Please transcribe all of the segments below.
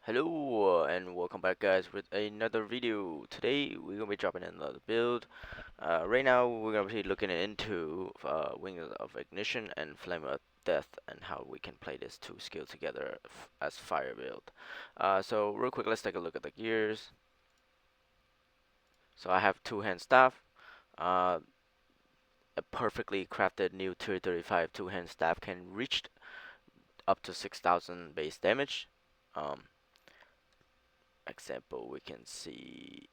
Hello and welcome back guys with another video. Today we're gonna be dropping in another build. Right now we're gonna be looking into Wings of Ignition and Flame of Death and how we can play these two skills together as fire build. So real quick, let's take a look at the gears. So I have two-hand staff. Uh, a perfectly crafted new tier 35 two-hand staff can reach up to 6,000 base damage. Um, Example, we can see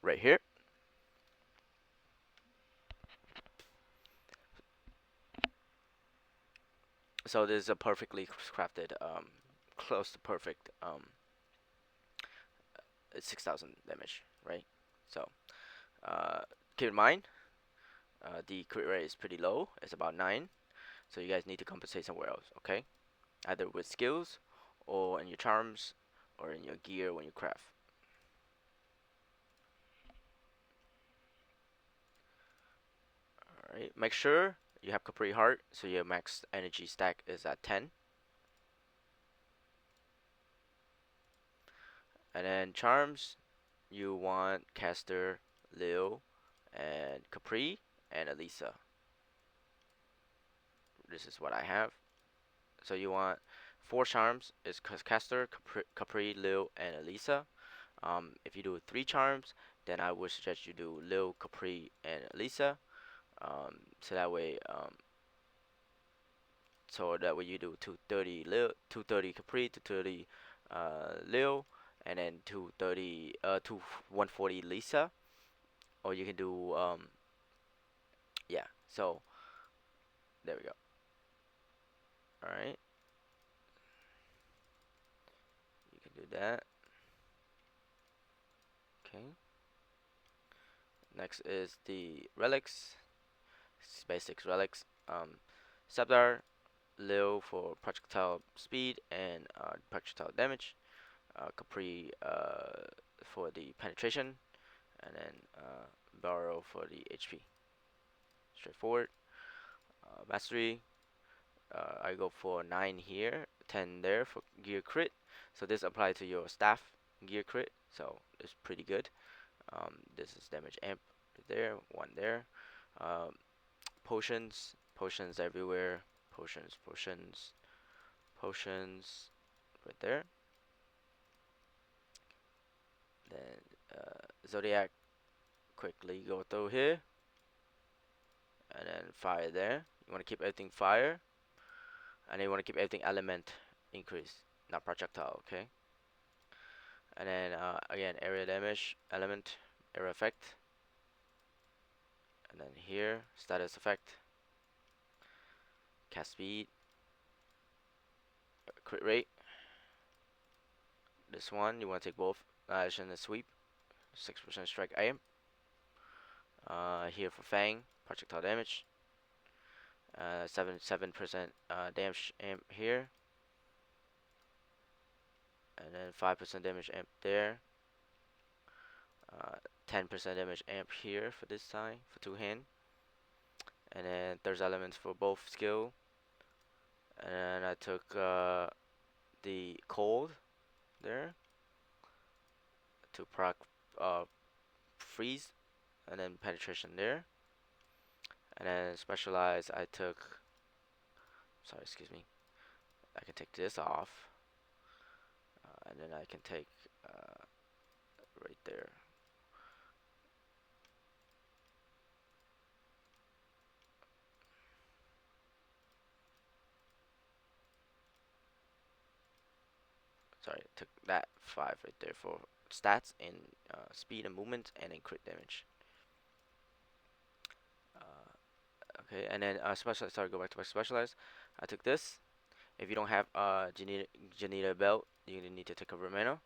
right here. So this is a perfectly crafted, close to perfect, 6,000 damage, right? So uh, keep in mind, the crit rate is pretty low. It's about 9. So you guys need to compensate somewhere else, okay? Either with skills, or in your charms, or in your gear when you craft. Alright, make sure you have Capri Heart, so your max energy stack is at 10. And then charms, you want Caster, Leo, and Capri, and Elisa. This is what I have. So you want 4 charms is Caster, Capri, Lil, and Elisa. If you do 3 charms, then I would suggest you do Lil, Capri, and Elisa. So that way, you do 230 Lil, 230 Capri, 230 Lil, and then 140 Lisa. Or you can do yeah. So there we go. All right, you can do that. Okay. Next is the relics, basics relics. Sabdar, Lil for projectile speed and projectile damage. Capri for the penetration, and then Barrow for the HP. Straightforward. Mastery. I go for 9 here, 10 there for gear crit. So this applies to your staff gear crit. So it's pretty good. This is damage amp there, 1 there. Um, potions everywhere, potions right there. Then zodiac, quickly go through here, and then fire there. You want to keep everything fire, and then you want to keep everything element increase, not projectile, okay? And then again, area damage element, area effect, and then here status effect, cast speed, crit rate. This one you want to take both annihilation and sweep, 6% strike aim. Here for Fang, projectile damage. 7% damage amp here, and then 5% damage amp there. 10% damage amp here for this time for 2 hand, and then there's elements for both skill. And then I took the cold there to proc freeze, and then penetration there. And then specialize, I took, sorry, excuse me, I can take this off, and then I can take right there. Sorry, I took that 5 right there for stats in speed and movement and in crit damage. Okay, and then specialized. Sorry, go back to my specialized. I took this. If you don't have Janita belt, you need to take a Romano.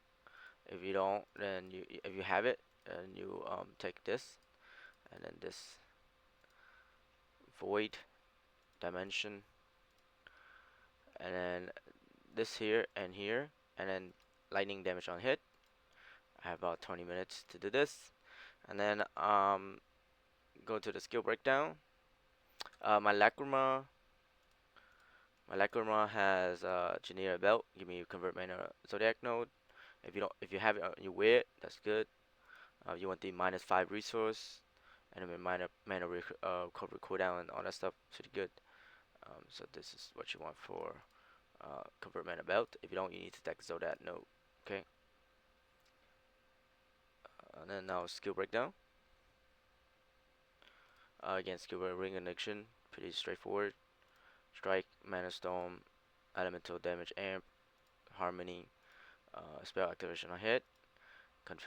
If you don't, then if you have it, and you take this, and then this void dimension, and then this here and here, and then lightning damage on hit. I have about 20 minutes to do this, and then go to the skill breakdown. My lacrima, My lacrima has Genera belt. Give me convert mana zodiac node. If you have it you wear it, that's good. You want the -5 resource, and then mana recovery cooldown and all that stuff. Pretty good. So this is what you want for convert mana belt. If you don't, you need to take zodiac node. Okay. And then now skill breakdown. Again, skill ring connection. Pretty straightforward. Strike, mana storm, elemental damage amp, harmony, spell activation on hit,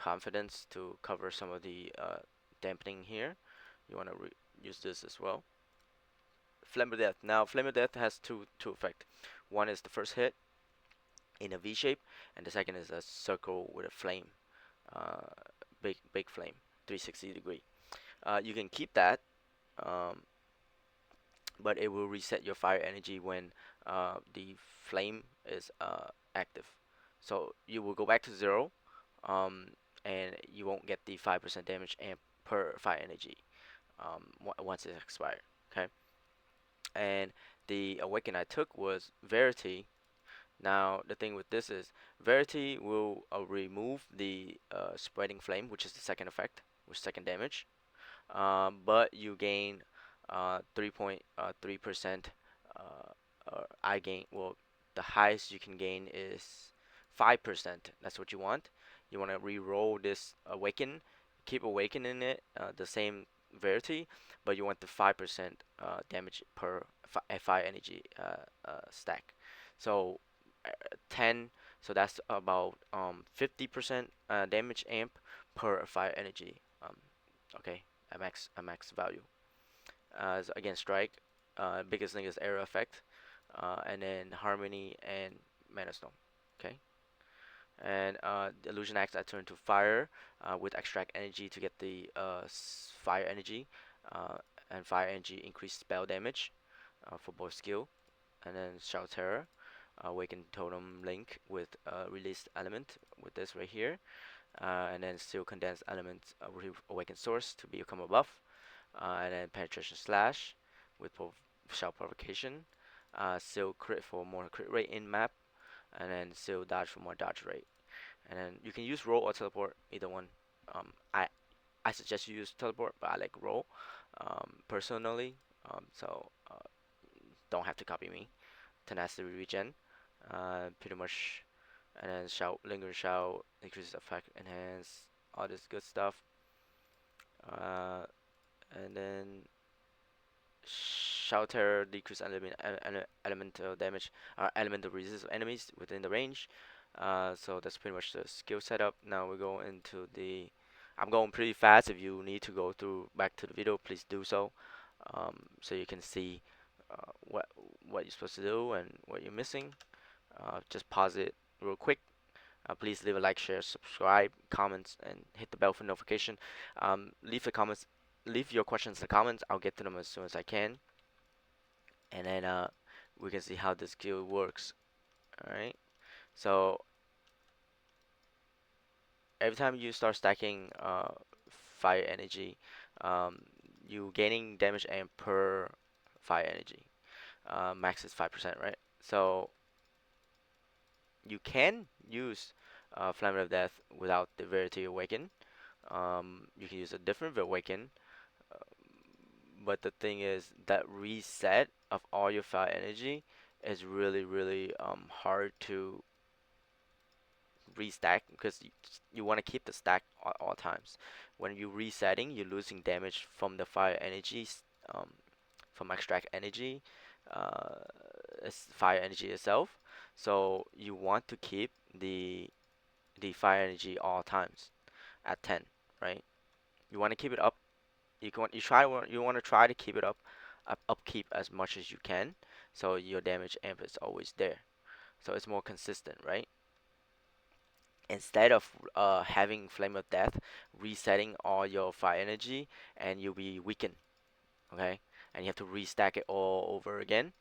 confidence to cover some of the dampening here. You want to use this as well. Flame of Death. Now, Flame of Death has two effects. One is the first hit in a V shape, and the second is a circle with a flame, uh, big flame, 360 degree. You can keep that, um, but it will reset your fire energy when the flame is active. So you will go back to 0, um, and you won't get the 5% damage amp per fire energy once it expires. Okay, and the awaken I took was Verity. Now the thing with this is Verity will remove the spreading flame, which is the second effect, with second damage. But you gain 3.3%. I gain, well, the highest you can gain is 5%. That's what you want. You want to re-roll this awaken, keep awakening it, the same Verity, but you want the 5% damage per FI energy stack. So 10, so that's about 50% damage amp per fire energy. Okay, a max value. So again, strike. Biggest thing is arrow effect, and then harmony and mana stone. Okay, and the illusion axe I turn to fire with extract energy to get the fire energy, uh, and fire energy increase spell damage for both skill, and then shout terror. Awaken totem link with released element with this right here, and then still condensed element with awakened source to become a buff, and then penetration slash with shout provocation, still crit for more crit rate in map, and then still dodge for more dodge rate. And then you can use roll or teleport, either one. Um, I I suggest you use teleport, but I like roll personally. So don't have to copy me. Tenacity regen, pretty much, and then shout, linger shout, increases effect, enhance, all this good stuff. Uh, and then shout terror, decrease elemental damage, elemental resist of enemies within the range. So that's pretty much the skill setup. Now we go into the. I'm going pretty fast. If you need to go through back to the video, please do so, so you can see what you're supposed to do and what you're missing. Just pause it real quick. Please leave a like, share, subscribe, comments, and hit the bell for notification. Leave your questions in the comments. I'll get to them as soon as I can, and then we can see how this skill works. All right. So every time you start stacking fire energy, um, you gaining damage and per fire energy. Max is 5%, right? So you can use Flame of Death without the Verity Awaken. You can use a different Awaken, uh, but the thing is that reset of all your fire energy is really hard to restack because you want to keep the stack at all times. When you're resetting, you're losing damage from the fire energies, from extract energy, uh, fire energy itself. So you want to keep the fire energy all times at 10, right? You want to keep it up. You want to try to keep it upkeep as much as you can, so your damage amp is always there. So it's more consistent, right? Instead of having Flame of Death resetting all your fire energy and you'll be weakened, okay? And you have to restack it all over again,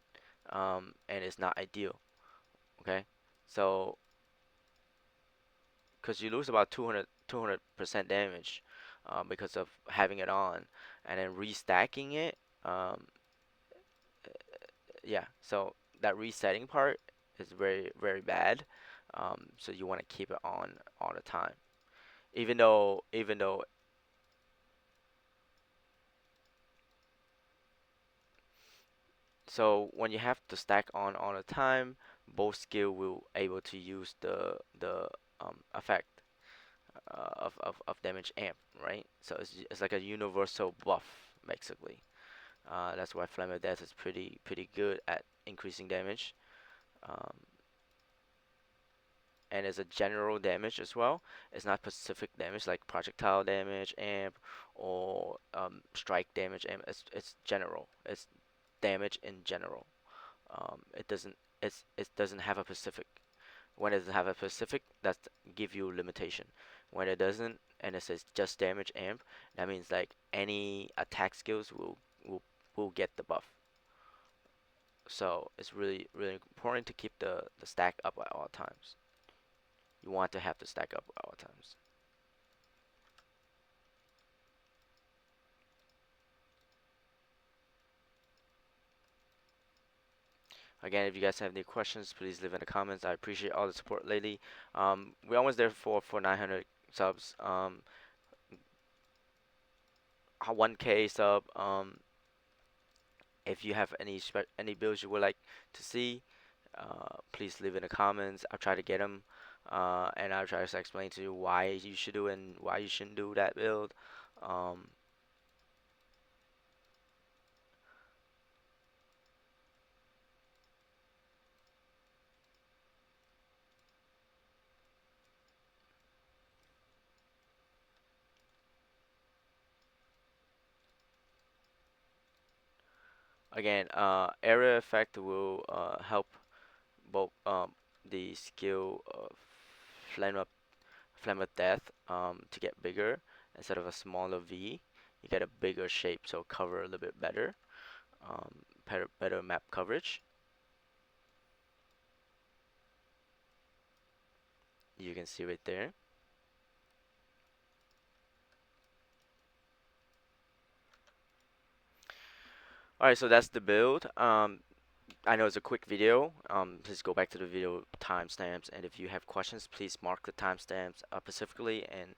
and it's not ideal, okay? So because you lose about 200% damage because of having it on and then restacking it. Um, yeah, so that resetting part is very bad. So you want to keep it on all the time. Even though so when you have to stack on all the time, both skill will able to use the effect of damage amp, right? So it's like a universal buff basically. That's why Flame of Death is pretty good at increasing damage. Um, and it's a general damage as well. It's not specific damage like projectile damage amp or strike damage amp. It's general. It's damage in general. It doesn't it doesn't have a specific. When it doesn't have a specific, that give you limitation. When it doesn't, and it says just damage amp, that means like any attack skills will get the buff. So it's really important to keep the stack up at all times. You want to have the stack up at all times. Again, if you guys have any questions, please leave in the comments. I appreciate all the support lately. We're almost there for 900 subs. 1K sub. If you have any builds you would like to see, please leave in the comments. I'll try to get them, and I'll try to explain to you why you should do and why you shouldn't do that build. Um, Again, area effect will help both the skill of flame of flame of death to get bigger instead of a smaller V. You get a bigger shape, so cover a little bit better. Better map coverage. You can see right there. Alright, so that's the build. I know it's a quick video. Please go back to the video timestamps, and if you have questions, please mark the timestamps specifically, and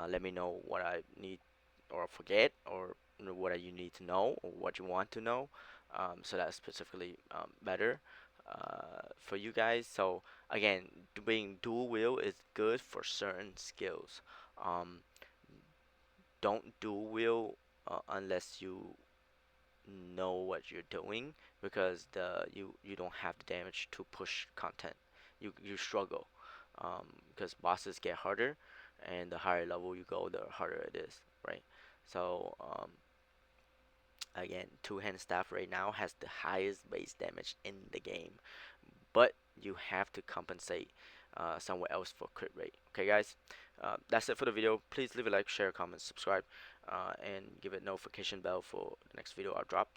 let me know what I need or forget, or what you need to know, or what you want to know, so that's specifically better for you guys. So again, doing dual wheel is good for certain skills. Um, don't dual wheel unless you know what you're doing, because you don't have the damage to push content. You struggle because bosses get harder, and the higher level you go, the harder it is, right? So again, two-hand staff right now has the highest base damage in the game, but you have to compensate somewhere else for crit rate. Okay, guys, that's it for the video. Please leave a like, share, comment, subscribe, and give it notification bell for the next video I'll drop.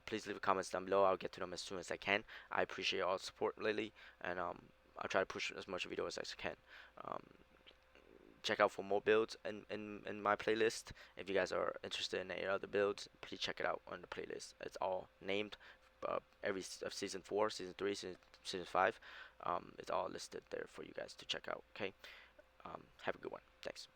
Please leave comments down below. I'll get to them as soon as I can. I appreciate all the support lately, and I'll try to push as much video as I can. Um, Check out for more builds in my playlist. If you guys are interested in any other builds, please check it out on the playlist. It's all named every of season 4, season 3, season 5. It's all listed there for you guys to check out. Okay. Have a good one. Thanks.